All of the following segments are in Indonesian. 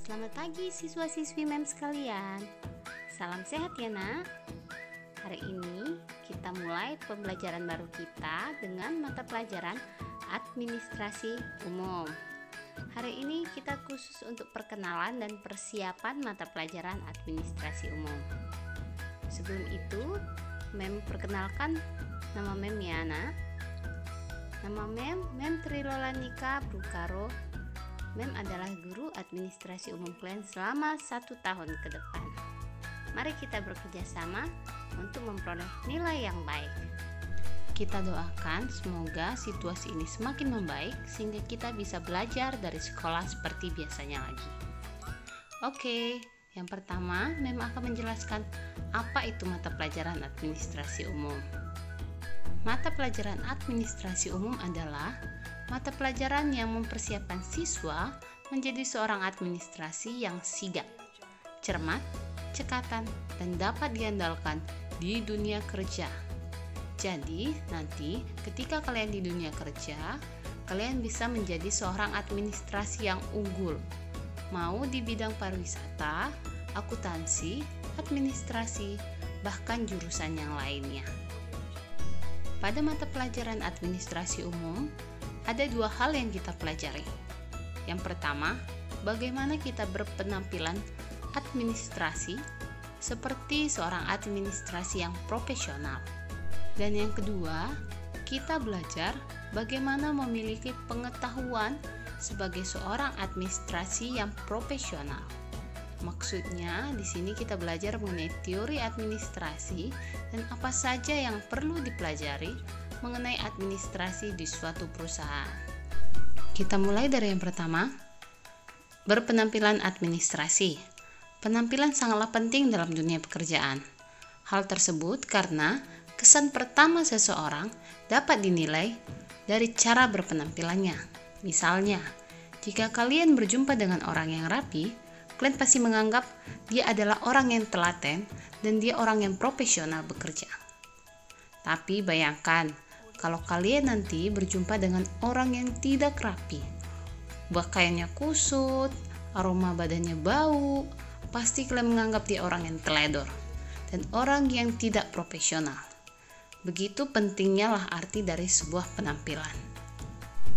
Selamat pagi siswa-siswi MEM sekalian. Salam sehat ya nak. Hari ini kita mulai pembelajaran baru kita dengan mata pelajaran administrasi umum. Hari ini kita khusus untuk perkenalan dan persiapan mata pelajaran administrasi umum. Sebelum itu, MEM perkenalkan nama MEM ya nak. Nama MEM Trilolanika Brukaro. MEM adalah guru administrasi umum kalian selama 1 tahun ke depan. Mari kita bekerja sama untuk memperoleh nilai yang baik. Kita doakan semoga situasi ini semakin membaik sehingga kita bisa belajar dari sekolah seperti biasanya lagi. Oke, yang pertama MEM akan menjelaskan apa itu mata pelajaran administrasi umum. Mata pelajaran administrasi umum adalah mata pelajaran yang mempersiapkan siswa menjadi seorang administrasi yang sigap, cermat, cekatan, dan dapat diandalkan di dunia kerja. Jadi, nanti ketika kalian di dunia kerja, kalian bisa menjadi seorang administrasi yang unggul. Mau di bidang pariwisata, akuntansi, administrasi, bahkan jurusan yang lainnya. Pada mata pelajaran administrasi umum, ada 2 hal yang kita pelajari. Yang pertama, bagaimana kita berpenampilan administrasi seperti seorang administrasi yang profesional. Dan yang kedua, kita belajar bagaimana memiliki pengetahuan sebagai seorang administrasi yang profesional. Maksudnya, di sini kita belajar mengenai teori administrasi dan apa saja yang perlu dipelajari mengenai administrasi di suatu perusahaan. Kita mulai dari yang pertama, berpenampilan administrasi. Penampilan sangatlah penting dalam dunia pekerjaan. Hal tersebut karena kesan pertama seseorang dapat dinilai dari cara berpenampilannya. Misalnya, jika kalian berjumpa dengan orang yang rapi, kalian pasti menganggap dia adalah orang yang telaten dan dia orang yang profesional bekerja. Tapi bayangkan, kalau kalian nanti berjumpa dengan orang yang tidak rapi, pakaiannya kusut, aroma badannya bau, pasti kalian menganggap dia orang yang teledor dan orang yang tidak profesional. Begitu pentingnya lah arti dari sebuah penampilan.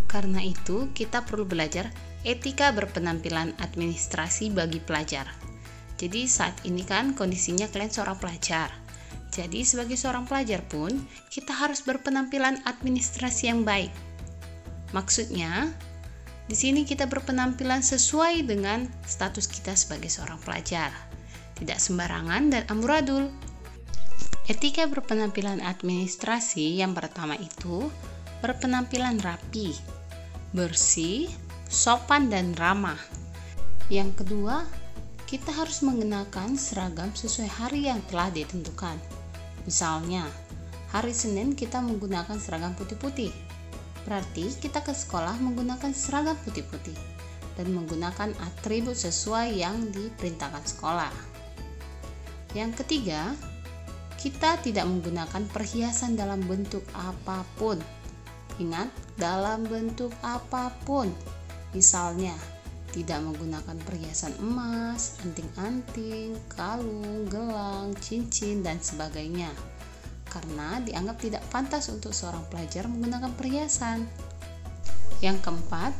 Karena itu, kita perlu belajar etika berpenampilan administrasi bagi pelajar. Jadi saat ini kan kondisinya kalian seorang pelajar. Jadi sebagai seorang pelajar pun kita harus berpenampilan administrasi yang baik. Maksudnya, di sini kita berpenampilan sesuai dengan status kita sebagai seorang pelajar, tidak sembarangan dan amburadul. Etika berpenampilan administrasi yang pertama itu berpenampilan rapi, bersih, sopan dan ramah. Yang kedua, kita harus mengenakan seragam sesuai hari yang telah ditentukan. Misalnya, hari Senin kita menggunakan seragam putih-putih. Berarti kita ke sekolah menggunakan seragam putih-putih dan menggunakan atribut sesuai yang diperintahkan sekolah. Yang ketiga, kita tidak menggunakan perhiasan dalam bentuk apapun. Ingat, dalam bentuk apapun. Misalnya, tidak menggunakan perhiasan emas, anting-anting, kalung, gelang, cincin, dan sebagainya. Karena dianggap tidak pantas untuk seorang pelajar menggunakan perhiasan. Yang keempat,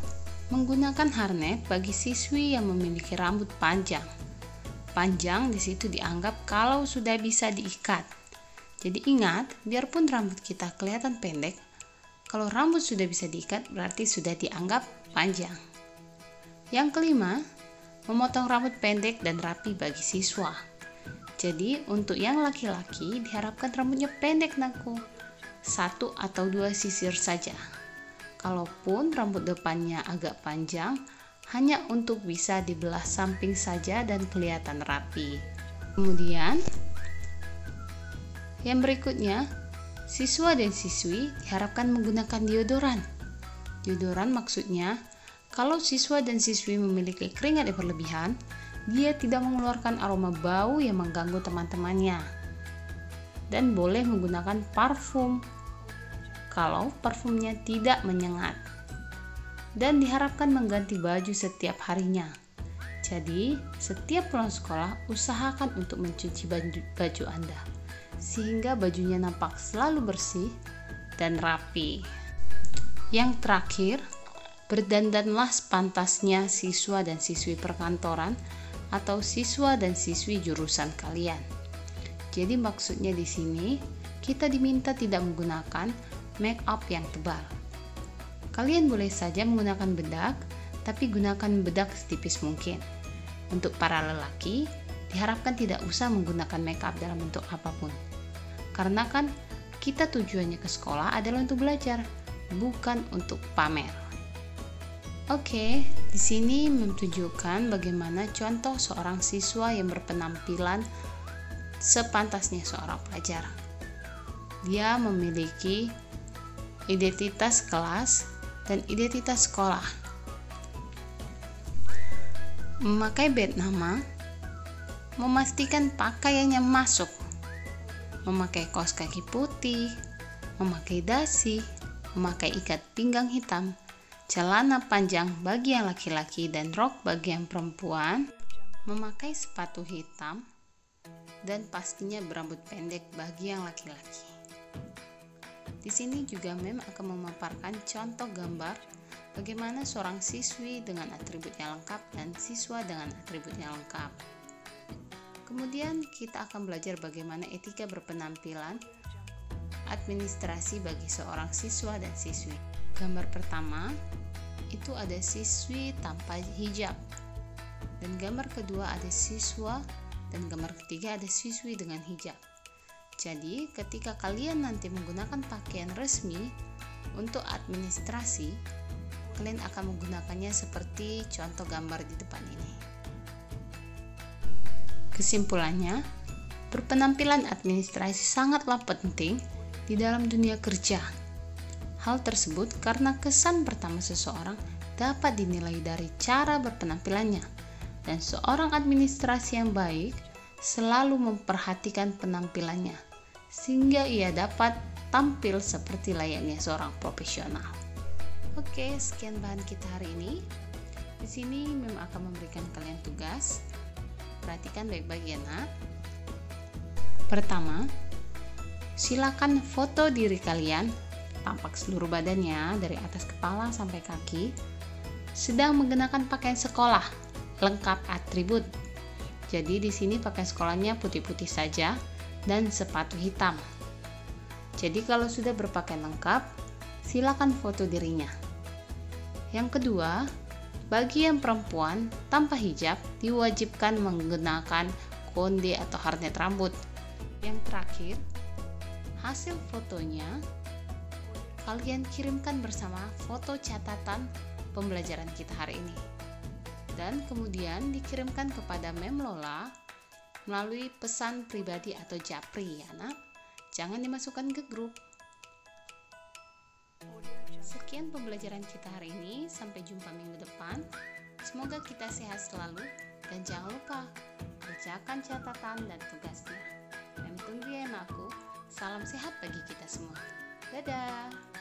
menggunakan harnet bagi siswi yang memiliki rambut panjang. Panjang di situ dianggap kalau sudah bisa diikat. Jadi ingat, biarpun rambut kita kelihatan pendek, kalau rambut sudah bisa diikat berarti sudah dianggap panjang. Yang kelima, memotong rambut pendek dan rapi bagi siswa. Jadi untuk yang laki-laki diharapkan rambutnya pendek nakku, 1 atau 2 sisir saja. Kalaupun rambut depannya agak panjang, hanya untuk bisa dibelah samping saja dan kelihatan rapi. Kemudian, yang berikutnya, siswa dan siswi diharapkan menggunakan deodoran. Deodoran maksudnya, kalau siswa dan siswi memiliki keringat yang berlebihan, dia tidak mengeluarkan aroma bau yang mengganggu teman-temannya. Dan boleh menggunakan parfum kalau parfumnya tidak menyengat. Dan diharapkan mengganti baju setiap harinya. Jadi, setiap pulang sekolah, usahakan untuk mencuci baju Anda, sehingga bajunya nampak selalu bersih dan rapi. Yang terakhir, berdandanlah sepantasnya siswa dan siswi perkantoran atau siswa dan siswi jurusan kalian. Jadi maksudnya di sini, kita diminta tidak menggunakan make up yang tebal. Kalian boleh saja menggunakan bedak, tapi gunakan bedak setipis mungkin. Untuk para lelaki, diharapkan tidak usah menggunakan makeup dalam bentuk apapun. Karena kan kita tujuannya ke sekolah adalah untuk belajar, bukan untuk pamer. Oke, di sini menunjukkan bagaimana contoh seorang siswa yang berpenampilan sepantasnya seorang pelajar. Dia memiliki identitas kelas dan identitas sekolah. Memakai bandana, memastikan pakaiannya masuk, memakai kaos kaki putih, memakai dasi, memakai ikat pinggang hitam, celana panjang bagi yang laki-laki dan rok bagi yang perempuan, memakai sepatu hitam, dan pastinya berambut pendek bagi yang laki-laki. Di sini juga Mem akan memaparkan contoh gambar bagaimana seorang siswi dengan atributnya lengkap dan siswa dengan atributnya lengkap. Kemudian kita akan belajar bagaimana etika berpenampilan administrasi bagi seorang siswa dan siswi. Gambar pertama itu ada siswi tanpa hijab, dan gambar kedua ada siswa, dan gambar ketiga ada siswi dengan hijab. Jadi ketika kalian nanti menggunakan pakaian resmi untuk administrasi, kalian akan menggunakannya seperti contoh gambar di depan ini. Kesimpulannya, berpenampilan administrasi sangatlah penting di dalam dunia kerja. Hal tersebut karena kesan pertama seseorang dapat dinilai dari cara berpenampilannya, dan seorang administrasi yang baik selalu memperhatikan penampilannya sehingga ia dapat tampil seperti layaknya seorang profesional. Oke, sekian bahan kita hari ini. Di sini Mem akan memberikan kalian tugas. Perhatikan baik-baik ya, Nak. Pertama, silakan foto diri kalian, tampak seluruh badannya dari atas kepala sampai kaki, sedang mengenakan pakaian sekolah lengkap atribut. Jadi di sini pakaian sekolahnya putih-putih saja dan sepatu hitam. Jadi kalau sudah berpakaian lengkap, silakan foto dirinya. Yang kedua, bagi yang perempuan tanpa hijab diwajibkan menggunakan konde atau harnet rambut. Yang terakhir, hasil fotonya kalian kirimkan bersama foto catatan pembelajaran kita hari ini, dan kemudian dikirimkan kepada Mem Lola melalui pesan pribadi atau japri ya, Nak. Jangan dimasukkan ke grup. Sekian pembelajaran kita hari ini, sampai jumpa minggu depan. Semoga kita sehat selalu, dan jangan lupa kerjakan catatan dan tugasnya. Mem tunggu ya, Anakku. Salam sehat bagi kita semua. Dadah.